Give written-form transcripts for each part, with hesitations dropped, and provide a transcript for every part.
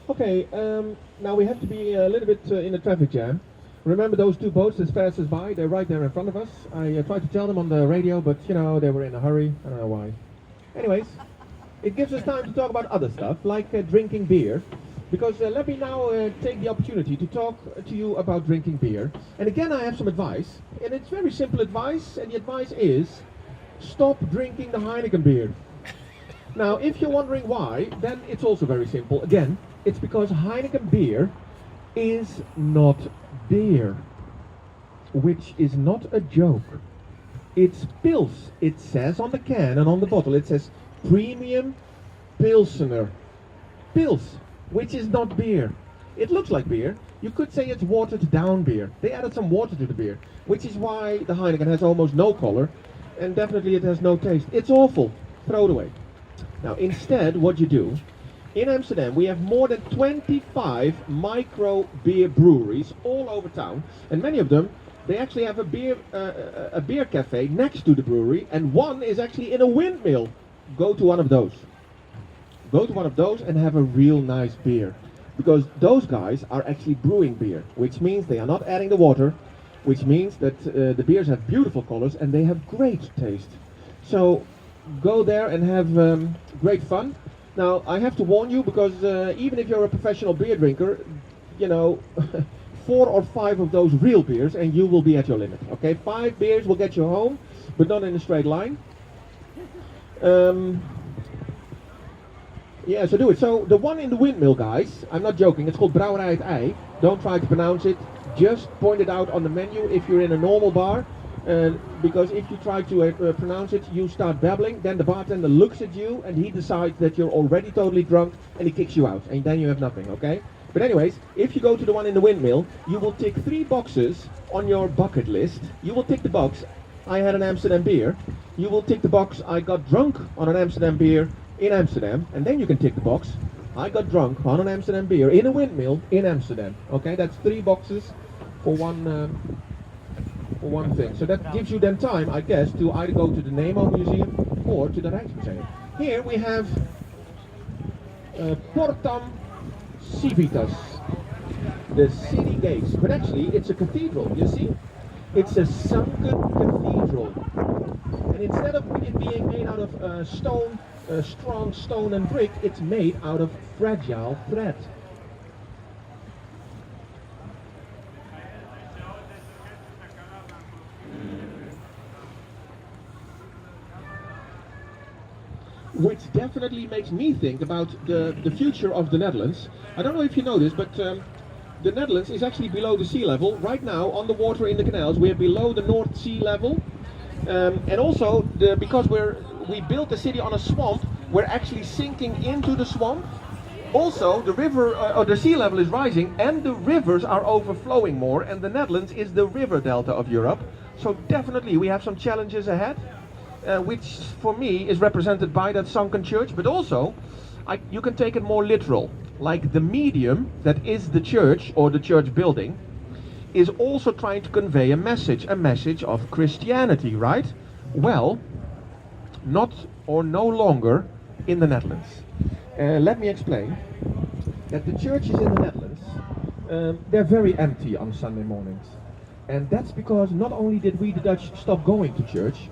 Okay, now we have to be a little bit in a traffic jam. Remember those two boats as fast as by? They're right there in front of us. I tried to tell them on the radio, but you know, they were in a hurry. I don't know why. Anyways, it gives us time to talk about other stuff, like drinking beer. Because let me now take the opportunity to talk to you about drinking beer. And again, I have some advice. And it's very simple advice, and the advice is, stop drinking the Heineken beer. Now, if you're wondering why, then it's also very simple. Again, it's because Heineken beer is not beer, which is not a joke. It's Pils. It says on the can and on the bottle, it says Premium Pilsener. Pils, which is not beer. It looks like beer. You could say it's watered down beer. They added some water to the beer, which is why the Heineken has almost no color, and definitely it has no taste. It's awful. Throw it away. Now, instead, what you do, in Amsterdam, we have more than 25 micro beer breweries all over town, and many of them, they actually have a beer cafe next to the brewery, and one is actually in a windmill. Go to one of those. Go to one of those and have a real nice beer, because those guys are actually brewing beer, which means they are not adding the water, which means that the beers have beautiful colors and they have great taste. So go there and have great fun. Now, I have to warn you, because even if you're a professional beer drinker, you know, 4 or 5 of those real beers and you will be at your limit, okay? 5 beers will get you home, but not in a straight line. Yeah, so do it. So the one in the windmill, guys, I'm not joking, it's called Brouwerij het Ei. Don't try to pronounce it, just point it out on the menu if you're in a normal bar. Because if you try to pronounce it, you start babbling, then the bartender looks at you and he decides that you're already totally drunk and he kicks you out, and then you have nothing, okay? But anyways, if you go to the one in the windmill, you will tick 3 boxes on your bucket list. You will tick the box, I had an Amsterdam beer. You will tick the box, I got drunk on an Amsterdam beer in Amsterdam. And then you can tick the box, I got drunk on an Amsterdam beer in a windmill in Amsterdam. Okay, that's 3 boxes for one thing. So that gives you then time, I guess, to either go to the Nemo Museum or to the Rijksmuseum. Here we have Portam Civitas, the city gates. But actually, it's a cathedral, you see? It's a sunken cathedral. And instead of it being made out of stone, strong stone and brick, it's made out of fragile thread. Which definitely makes me think about the future of the Netherlands. I don't know if you know this, but the Netherlands is actually below the sea level. Right now, on the water in the canals, we're below the North Sea level. And also, because we built the city on a swamp, we're actually sinking into the swamp. Also, the river, or the sea level is rising, and the rivers are overflowing more, and the Netherlands is the river delta of Europe. So definitely, we have some challenges ahead. Which for me is represented by that sunken church, but also you can take it more literal. Like the medium that is the church or the church building is also trying to convey a message of Christianity, right? Well, not or no longer in the Netherlands. Let me explain that the churches in the Netherlands, they're very empty on Sunday mornings. And that's because not only did we the Dutch stop going to church,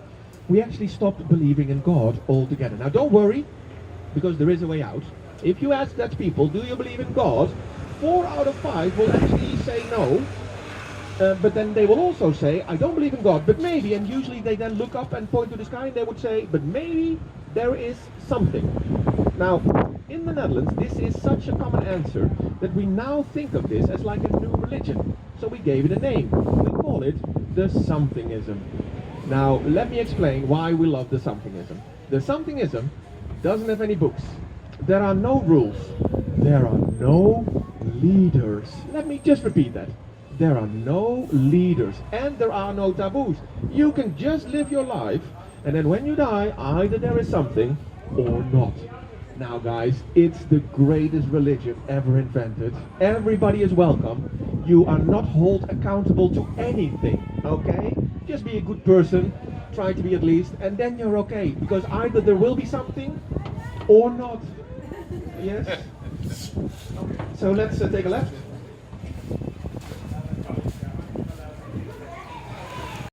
we actually stopped believing in God altogether. Now don't worry, because there is a way out. If you ask Dutch people, do you believe in God? 4 out of 5 will actually say no. But then they will also say, I don't believe in God, but maybe, and usually they then look up and point to the sky and they would say, but maybe there is something. Now, in the Netherlands, this is such a common answer that we now think of this as like a new religion. So we gave it a name. We call it the somethingism. Now, let me explain why we love the somethingism. The somethingism doesn't have any books. There are no rules. There are no leaders. Let me just repeat that. There are no leaders and there are no taboos. You can just live your life, and then when you die, either there is something or not. Now guys, it's the greatest religion ever invented. Everybody is welcome. You are not held accountable to anything, okay? Just be a good person, try to be at least, and then you're okay. Because either there will be something or not. Yes? Okay. So let's take a left.